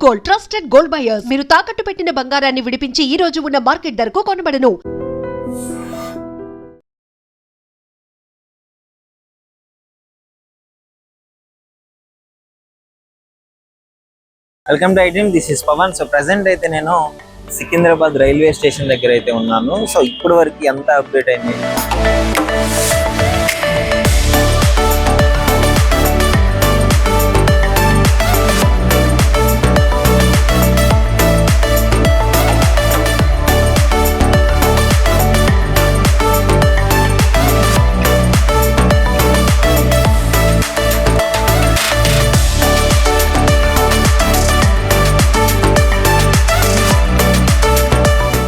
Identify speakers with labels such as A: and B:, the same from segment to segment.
A: Gold, trusted gold buyers. మీరు తాకట్టు పెట్టిన బంగారాన్ని విడిపించి ఈ రోజు ఉన్న మార్కెట్ ధరకు కొనబడను.
B: Welcome to iDream. This is Pavan. So present అయితే నేను సికింద్రాబాద్ రైల్వే స్టేషన్ దగ్గర అయితే ఉన్నాను. సో ఇప్పటి వరకు ఎంత అప్డేట్ అయింది.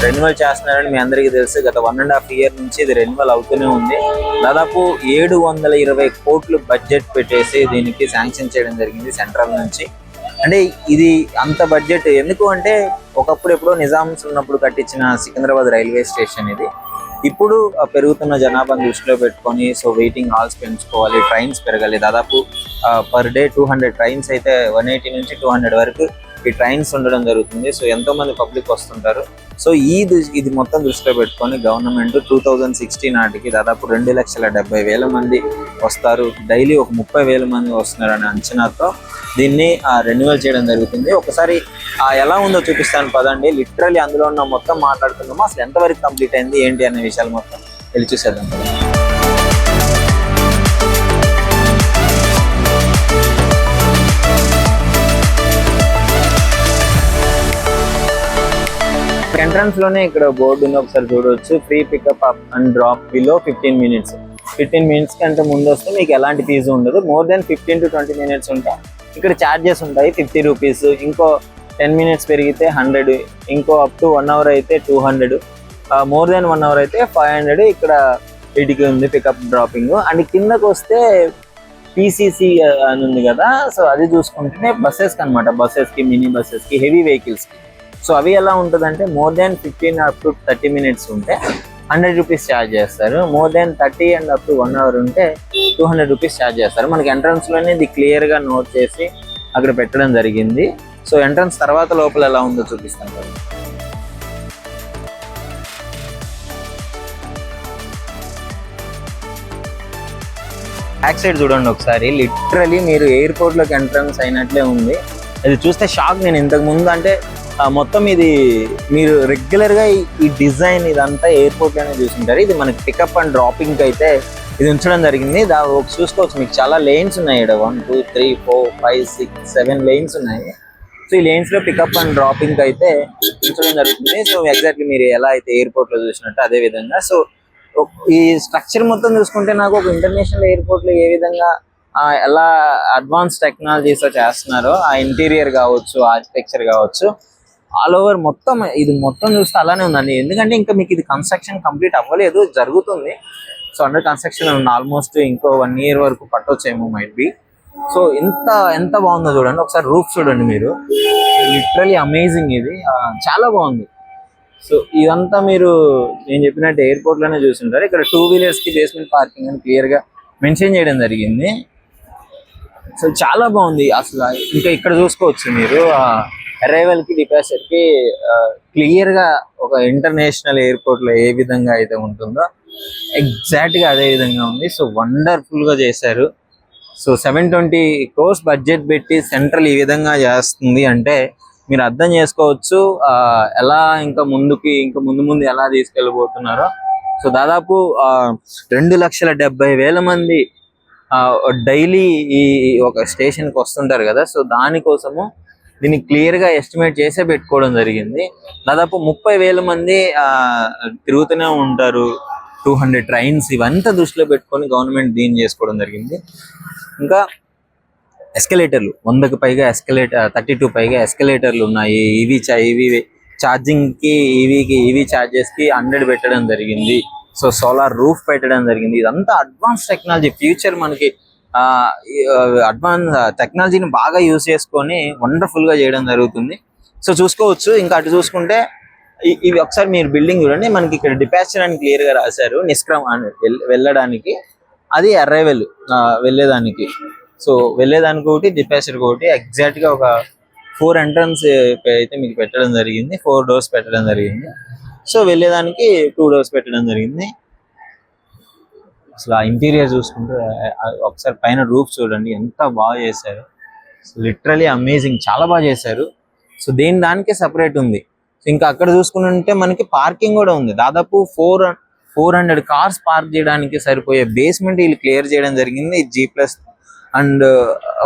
B: రెన్యువల్ చేస్తున్నారని మీ అందరికీ తెలుసు. గత 1.5 year నుంచి ఇది రెన్యువల్ అవుతూనే ఉంది. దాదాపు 720 కోట్లు బడ్జెట్ పెట్టేసి దీనికి శాంక్షన్ చేయడం జరిగింది సెంట్రల్ నుంచి. అంటే ఇది అంత బడ్జెట్ ఎందుకు అంటే ఒకప్పుడు ఎప్పుడో నిజామ్స్ ఉన్నప్పుడు కట్టించిన సికింద్రాబాద్ రైల్వే స్టేషన్ ఇది. ఇప్పుడు పెరుగుతున్న జనాభాను దృష్టిలో పెట్టుకొని సో వెయిటింగ్ హాల్స్ పెంచుకోవాలి, ట్రైన్స్ పెరగాలి. దాదాపు పర్ డే 200 ట్రైన్స్ అయితే 180 నుంచి 200 వరకు ఈ ట్రైన్స్ ఉండడం జరుగుతుంది. సో ఎంతో మంది పబ్లిక్ వస్తుంటారు. సో ఇది మొత్తం దృష్టిలో పెట్టుకొని గవర్నమెంట్ 2060 నాటికి దాదాపు 2,70,000 మంది వస్తారు. డైలీ ఒక 30,000 మంది వస్తున్నారనే అంచనాతో దీన్ని రెన్యువల్ చేయడం జరుగుతుంది. ఒకసారి ఎలా ఉందో చూపిస్తాను పదండి. లిటరలీ అందులో ఉన్న మొత్తం మాట్లాడుతున్నాము. అసలు ఎంతవరకు కంప్లీట్ అయింది ఏంటి అనే విషయాలు మొత్తం వెళ్ళి చూసేద్దాం. ఎంట్రన్స్ లోనే ఇక్కడ బోర్డు ఉంది, ఒకసారి చూడవచ్చు. Free pickup up and drop below 15 minutes. 15 minutes కంటే ముందు వస్తే మీకు ఎలాంటి ఫీజు ఉండదు. మోర్ దెన్ 15 to 20 minutes ఉంటాయి ఇక్కడ ఛార్జెస్ ఉంటాయి. 50 rupees, ఇంకో 10 minutes పెరిగితే 100, ఇంకో అప్ టు 1 hour అయితే 200, మోర్ దెన్ 1 hour అయితే 500 ఇక్కడ వీటికి ఉంది పికప్ డ్రాపింగ్. అండ్ కిందకు వస్తే PCC అని ఉంది కదా, సో అది చూసుకుంటే బస్సెస్కి అనమాట. బస్సెస్కి, మినీ బస్సెస్కి, హెవీ వెహికల్స్కి. సో అవి ఎలా ఉంటుందంటే more than 15 up to 30 minutes ఉంటే 100 rupees ఛార్జ్ చేస్తారు. More than 30 and up to 1 hour ఉంటే 200 rupees ఛార్జ్ చేస్తారు. మనకి ఎంట్రన్స్ లోనే ఇది క్లియర్గా నోట్ చేసి అక్కడ పెట్టడం జరిగింది. సో ఎంట్రన్స్ తర్వాత లోపల ఎలా ఉందో చూపిస్తాను కదా. బ్యాక్ సైడ్ చూడండి ఒకసారి. లిటరలీ మీరు ఎయిర్పోర్ట్ లోకి ఎంట్రన్స్ అయినట్లే ఉంది. అది చూస్తే షాక్. నేను ఇంతకు ముందు అంటే మొత్తం ఇది మీరు రెగ్యులర్ గా ఈ డిజైన్ ఇదంతా ఎయిర్పోర్ట్ లోనే చూసుకుంటారు. ఇది మనకి పికప్ అండ్ డ్రాపింగ్ అయితే ఇది ఉంచడం జరిగింది. చూసుకోవచ్చు, మీకు చాలా లేన్స్ ఉన్నాయి ఇక్కడ. 1 2 3 4 5 6 7 లేన్స్ ఉన్నాయి. సో ఈ లేన్స్ లో పికప్ అండ్ డ్రాపింగ్ అయితే ఉంచడం జరుగుతుంది. సో ఎగ్జాక్ట్లీ మీరు ఎలా అయితే ఎయిర్పోర్ట్ లో చూసినట్టు అదే విధంగా. సో ఈ స్ట్రక్చర్ మొత్తం చూసుకుంటే నాకు ఒక ఇంటర్నేషనల్ ఎయిర్పోర్ట్ లో ఏ విధంగా ఎలా అడ్వాన్స్ టెక్నాలజీస్ చేస్తున్నారో ఆ ఇంటీరియర్ కావచ్చు, ఆర్కిటెక్చర్ కావచ్చు, ఆల్ ఓవర్ మొత్తం ఇది మొత్తం చూస్తే అలానే ఉందండి. ఎందుకంటే ఇంకా మీకు ఇది కన్స్ట్రక్షన్ కంప్లీట్ అవ్వలేదు, జరుగుతుంది. సో అండర్ కన్స్ట్రక్షన్ ఉంది. ఆల్మోస్ట్ ఇంకో 1 year వరకు పట్టొచ్చేమో మైట్ బి. సో ఎంత బాగుందో చూడండి ఒకసారి. రూఫ్ చూడండి మీరు, లిటరలీ అమేజింగ్. ఇది చాలా బాగుంది. సో ఇదంతా మీరు నేను చెప్పినట్టు ఎయిర్పోర్ట్ లోనే చూస్తుంటారు. ఇక్కడ 2 wheelers కి బేస్మెంట్ పార్కింగ్ అని క్లియర్ గా మెన్షన్ చేయడం జరిగింది. సో చాలా బాగుంది అసలు. ఇంకా ఇక్కడ చూసుకోవచ్చు మీరు అరైవల్ కి, డిపార్చర్ కి క్లియర్ గా ఒక ఇంటర్నేషనల్ ఎయిర్పోర్ట్ లో ఏ విధంగా అయితే ఉంటుందో ఎగ్జాక్ట్ గా అదే విధంగా ఉంది. సో వండర్ఫుల్ గా చేశారు. సో 720 crores బడ్జెట్ పెట్టి సెంట్రల్ ఈ విధంగా చేస్తుంది అంటే మీరు అర్థం చేసుకోవచ్చు ఎలా ఇంకా ముందు ఎలా తీసుకెళ్ళబోతున్నారో. సో దాదాపు 2,70,000 మంది డైలీ ఈ ఒక స్టేషన్ కి వస్తుంటారు కదా. సో దానికోసము దీన్ని క్లియర్ గా ఎస్టిమేట్ చేసే పెట్టుకోవడం జరిగింది. దాదాపు 30,000 మంది తిరుగుతూనే ఉంటారు. 200 ట్రైన్స్ ఇవంతా దృష్టిలో పెట్టుకొని గవర్నమెంట్ దీన్ని చేసుకోవడం జరిగింది. ఇంకా ఎస్కలేటర్లు 100కి పైగా 32 పైగా ఎస్కలేటర్లు ఉన్నాయి. ఈవీ ఛార్జింగ్ కి, ఈవీ ఛార్జెస్ కి 100 పెట్టడం జరిగింది. సో సోలార్ రూఫ్ పెట్టడం జరిగింది. ఇదంతా అడ్వాన్స్ టెక్నాలజీ. ఫ్యూచర్ మనకి అడ్వాన్స్ టెక్నాలజీని బాగా యూజ్ చేసుకొని వండర్ఫుల్ గా చేయడం జరుగుతుంది. సో చూసుకోవచ్చు. ఇంకా అటు చూసుకుంటే ఇవి ఒకసారి మీరు బిల్డింగ్ చూడండి. మనకి ఇక్కడ డిపాచర్ అని క్లియర్ గా రాశారు. నిష్క్రమ వెళ్ళడానికి, అది అరైవల్ వెళ్ళేదానికి. సో వెళ్ళేదానికి ఒకటి, డిపాచర్ ఒకటి. ఎగ్జాక్ట్ గా ఒక 4 ఎంట్రన్స్ అయితే మీకు పెట్టడం జరిగింది, 4 డోర్స్ పెట్టడం జరిగింది. సో వెళ్ళేదానికి 2 డోర్స్ పెట్టడం జరిగింది. అసలు ఆ ఇంటీరియర్ చూసుకుంటే ఒకసారి పైన రూఫ్ చూడండి ఎంత బాగా చేశారు. లిటరలీ అమేజింగ్, చాలా బాగా చేశారు. సో దానికే సపరేట్ ఉంది. ఇంకా అక్కడ చూసుకుంటే మనకి పార్కింగ్ కూడా ఉంది. దాదాపు 400 కార్స్ పార్క్ చేయడానికి సరిపోయే బేస్మెంట్ వీళ్ళు క్లియర్ చేయడం జరిగింది. G+ అండ్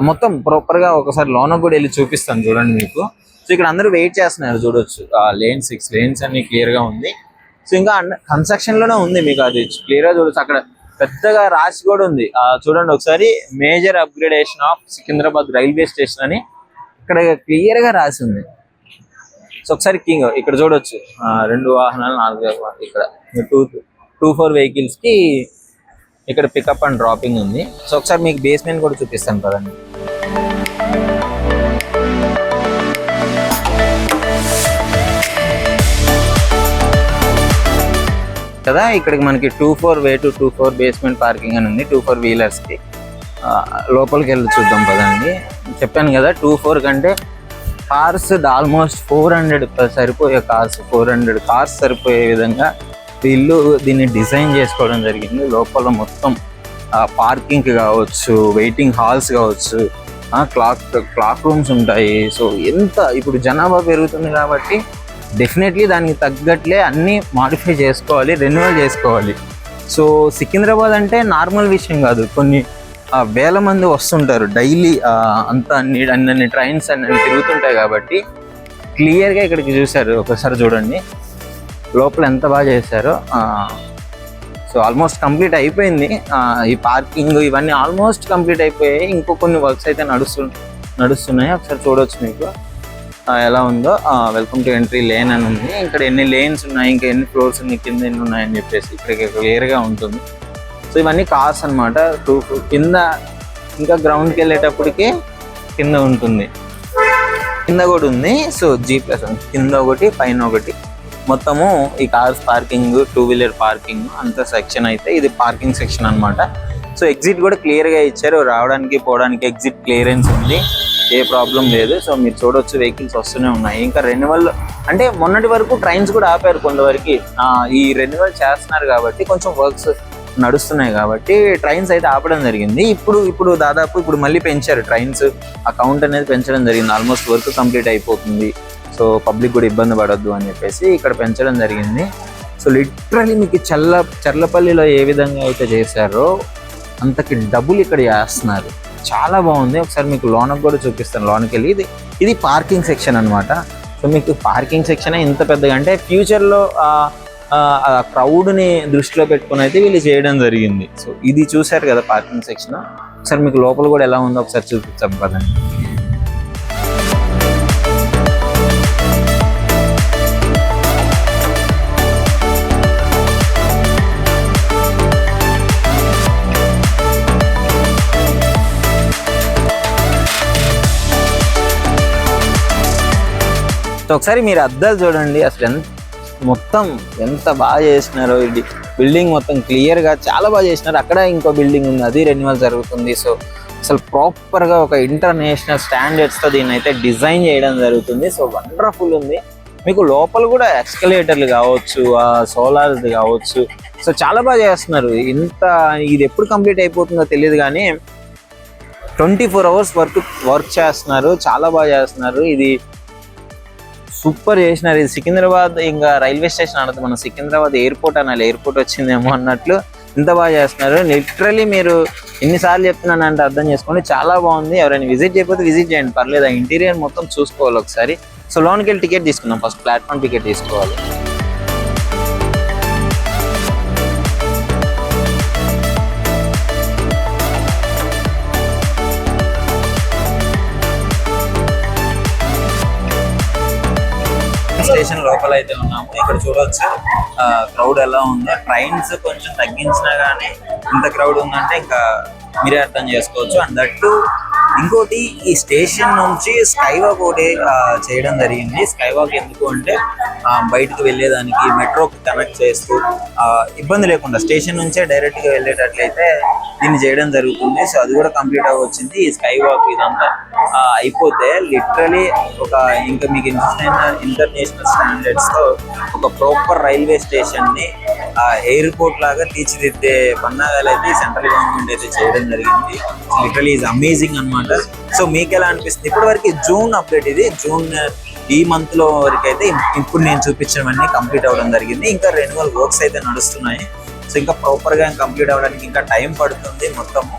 B: మొత్తం ప్రాపర్ గా ఒకసారి లోనకు కూడా వెళ్ళి చూపిస్తాను చూడండి మీకు. సో ఇక్కడ అందరూ వెయిట్ చేస్తున్నారు చూడొచ్చు. లేన్ 6 లేన్స్ అన్ని క్లియర్ గా ఉంది. సో ఇంకా కన్స్ట్రక్షన్ లోనే ఉంది, మీకు అది క్లియర్ గా చూడొచ్చు. అక్కడ పెద్దగా రాసి కూడా ఉంది చూడండి ఒకసారి, major upgradation of Secunderabad railway station అని ఇక్కడ క్లియర్ గా రాసి ఉంది. సో ఒకసారి ఇక్కడ చూడొచ్చు 2 వాహనాలు 4 ఇక్కడ 2-4 వెహికల్స్ కి ఇక్కడ పికప్ అండ్ డ్రాపింగ్ ఉంది. సో ఒకసారి మీకు బేస్మెంట్ కూడా చూపిస్తాను కదండి. కదా ఇక్కడికి మనకి 2-4 వే టు 2-4 బేస్మెంట్ పార్కింగ్ అని ఉంది 2-4 వీలర్స్ కి. లోపలికి వెళ్ళి చూద్దాం పదండి. చెప్పాను కదా 2-4 కంటే కార్స్ ఆల్మోస్ట్ 400 సరిపోయే కార్స్, 400 కార్స్ సరిపోయే విధంగా వీళ్ళు దీన్ని డిజైన్ చేసుకోవడం జరిగింది. లోపల మొత్తం పార్కింగ్ కావచ్చు, వెయిటింగ్ హాల్స్ కావచ్చు, క్లాక్ రూమ్స్ ఉంటాయి. సో ఇప్పుడు జనాభా పెరుగుతుంది కాబట్టి డెఫినెట్లీ దానికి తగ్గట్లే అన్ని మాడిఫై చేసుకోవాలి, రెన్యువల్ చేసుకోవాలి. సో సికింద్రాబాద్ అంటే నార్మల్ విషయం కాదు, కొన్ని వేల మంది వస్తుంటారు డైలీ, అన్ని ట్రైన్స్ అన్ని తిరుగుతుంటాయి కాబట్టి క్లియర్గా ఇక్కడికి చూశారు. ఒకసారి చూడండి లోపల ఎంత బాగా చేశారో. సో ఆల్మోస్ట్ కంప్లీట్ అయిపోయింది. ఈ పార్కింగ్ ఇవన్నీ ఆల్మోస్ట్ కంప్లీట్ అయిపోయాయి. ఇంకో కొన్ని వర్క్స్ అయితే నడుస్తున్నాయి. ఒకసారి చూడవచ్చు మీకు ఎలా ఉందో. వెల్కమ్ టు ఎంట్రీ లేన్ అని ఉంది. ఇక్కడ ఎన్ని లేన్స్ ఉన్నాయి, ఇంకా ఎన్ని ఫ్లోర్స్ ఉన్నాయి, కింద ఎన్ని ఉన్నాయని చెప్పేసి ఇక్కడ క్లియర్గా ఉంటుంది. సో ఇవన్నీ కార్స్ అనమాట. కింద ఇంకా గ్రౌండ్కి వెళ్ళేటప్పటికి కింద ఉంటుంది, కింద కూడా ఉంది. సో G+ కింద ఒకటి పైన ఒకటి, మొత్తము ఈ కార్స్ పార్కింగ్, 2 వీలర్ పార్కింగ్ అంత సెక్షన్ అయితే ఇది పార్కింగ్ సెక్షన్ అనమాట. సో ఎగ్జిట్ కూడా క్లియర్గా ఇచ్చారు, రావడానికి పోవడానికి ఎగ్జిట్ క్లియరెన్స్ ఉంది, ఏ ప్రాబ్లం లేదు. సో మీరు చూడొచ్చు వెహికల్స్ వస్తూనే ఉన్నాయి. ఇంకా రెన్యువల్ అంటే మొన్నటి వరకు ట్రైన్స్ కూడా ఆపారు కొంతవరకు. ఈ రెన్యువల్ చేస్తున్నారు కాబట్టి కొంచెం వర్క్స్ నడుస్తున్నాయి కాబట్టి ట్రైన్స్ అయితే ఆపడం జరిగింది. ఇప్పుడు దాదాపు ఇప్పుడు మళ్ళీ పెంచారు ట్రైన్స్, ఆ కౌంట్ అనేది పెంచడం జరిగింది. ఆల్మోస్ట్ వర్క్ కంప్లీట్ అయిపోతుంది. సో పబ్లిక్ కూడా ఇబ్బంది పడొద్దు అని చెప్పేసి ఇక్కడ పెంచడం జరిగింది. సో లిటరలీ మీకు చర్లపల్లిలో ఏ విధంగా అయితే చేశారో అంతకి డబుల్ ఇక్కడ చేస్తున్నారు. చాలా బాగుంది. ఒకసారి మీకు లోనకు కూడా చూపిస్తాను. లోనకి వెళ్ళి ఇది పార్కింగ్ సెక్షన్ అనమాట. సో మీకు పార్కింగ్ సెక్షన్ ఇంత పెద్దగా అంటే ఫ్యూచర్లో క్రౌడ్ని దృష్టిలో పెట్టుకుని అయితే వీళ్ళు చేయడం జరిగింది. సో ఇది చూశారు కదా పార్కింగ్ సెక్షన్. ఒకసారి మీకు లోపల కూడా ఎలా ఉందో ఒకసారి చూపించాం కదండి. ఒకసారి మీరు అద్దాలు చూడండి, అసలు మొత్తం ఎంత బాగా చేసినారో. ఇది బిల్డింగ్ మొత్తం క్లియర్గా చాలా బాగా చేసినారు. అక్కడ ఇంకో బిల్డింగ్ ఉంది, అది రెన్యువల్ జరుగుతుంది. సో అసలు ప్రాపర్గా ఒక ఇంటర్నేషనల్ స్టాండర్డ్స్తో దీన్ని అయితే డిజైన్ చేయడం జరుగుతుంది. సో వండర్ఫుల్ ఉంది. మీకు లోపల కూడా ఎక్స్కలేటర్లు కావచ్చు, సోలార్ది కావచ్చు, సో చాలా బాగా చేస్తున్నారు. ఇది ఎప్పుడు కంప్లీట్ అయిపోతుందో తెలియదు కానీ 24 hours వర్క్ చేస్తున్నారు. చాలా బాగా చేస్తున్నారు. ఇది సూపర్ చేసినారు. ఇది సికింద్రాబాద్ ఇంకా రైల్వే స్టేషన్ అనదు, మనం సికింద్రాబాద్ ఎయిర్పోర్ట్ అనాలి, ఎయిర్పోర్ట్ వచ్చిందేమో అన్నట్లు ఇంత బాగా చేస్తున్నారు. లిటరలీ మీరు ఎన్నిసార్లు చెప్తున్నానంటే అర్థం చేసుకోండి, చాలా బాగుంది. ఎవరైనా విజిట్ చేయకపోతే విజిట్ చేయండి, పర్లేదు. ఆ ఇంటీరియర్ మొత్తం చూసుకోవాలి ఒకసారి. సో లోన్కి వెళ్ళి టికెట్ తీసుకుందాం. ఫస్ట్ ప్లాట్ఫామ్ టికెట్ తీసుకోవాలి. స్టేషన్ లోపల అయితే ఉన్నాము. ఇక్కడ చూడవచ్చు క్రౌడ్ ఎలా ఉందో. ట్రైన్స్ కొంచెం తగ్గించినా కానీ ఇంత క్రౌడ్ ఉందంటే ఇంకా మీరే అర్థం చేసుకోవచ్చు. అండ్ దట్టు ఇంకోటి, ఈ స్టేషన్ నుంచి స్కై వాక్ ఒకటి చేయడం జరిగింది. స్కై వాక్ ఎందుకు అంటే బయటకు వెళ్ళేదానికి మెట్రోకి కనెక్ట్ చేస్తూ ఇబ్బంది లేకుండా స్టేషన్ నుంచే డైరెక్ట్గా వెళ్ళేటట్లయితే దీన్ని చేయడం జరుగుతుంది. సో అది కూడా కంప్లీట్ అవ్వచ్చింది. ఈ స్కై వాక్ ఇదంతా అయిపోతే లిటరలీ ఇంకా మీకు ఇంటర్నేషనల్ స్టాండర్డ్స్తో ఒక ప్రాపర్ రైల్వే స్టేషన్ని ఎయిర్పోర్ట్ లాగా తీర్చిదిద్దే పన్నాగాలు అయితే సెంట్రల్ గవర్నమెంట్ అయితే చేయడం జరిగింది. లిటరలీ ఈజ్ అమేజింగ్ అన్నమాట. సో మీకు ఎలా అనిపిస్తుంది? ఇప్పటి వరకు జూన్ అప్డేట్, ఇది జూన్ ఈ మంత్ లో వరకు అయితే ఇప్పుడు నేను చూపించినవన్నీ కంప్లీట్ అవ్వడం జరిగింది. ఇంకా రెన్యువల్ వర్క్స్ అయితే నడుస్తున్నాయి. సో ఇంకా ప్రాపర్ గా కంప్లీట్ అవ్వడానికి ఇంకా టైం పడుతుంది మొత్తము.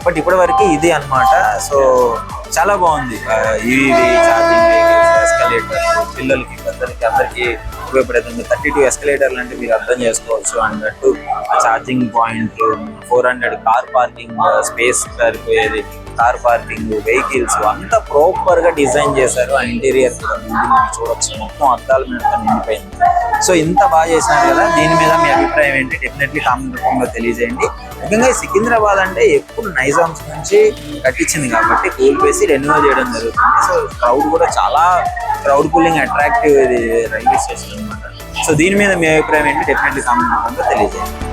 B: బట్ ఇప్పటి వరకు ఇది అన్నమాట. సో చాలా బాగుంది. ఈవీ ఛార్జింగ్ ఎస్కలేటర్ పిల్లలకి పెద్దలకి అందరికీ ఉపయోగపడుతుంది. 32 ఎస్కలేటర్లు అంటే మీరు అర్థం చేసుకోవచ్చు. అన్నట్టు charging point, 400 car parking space సరిపోయేది, కార్ పార్కింగ్, వెహికల్స్ అంతా ప్రాపర్ గా డిజైన్ చేశారు. ఆ ఇంటీరియర్ కూడా మీరు చూడొచ్చు, మొత్తం అద్దాల మీద నిండిపోయింది. సో ఇంత బాగా చేసినారు కదా, దీని మీద మీ అభిప్రాయం ఏంటి? డెఫినెట్లీ కామెంట్ రూపంలో తెలియజేయండి. ముఖ్యంగా సికింద్రాబాద్ అంటే ఎప్పుడు నైజామ్స్ నుంచి కట్టించింది కాబట్టి కూల్పేసి రెన్యువల్ చేయడం జరుగుతుంది. సో క్రౌడ్ కూడా చాలా క్రౌడ్ కూలింగ్ అట్రాక్టివ్ ఇది రైల్వే స్టేషన్ అనమాట. సో దీని మీద మీ అభిప్రాయం ఏంటి? డెఫినెట్లీ కామెంట్ రూపంలో తెలియజేయండి.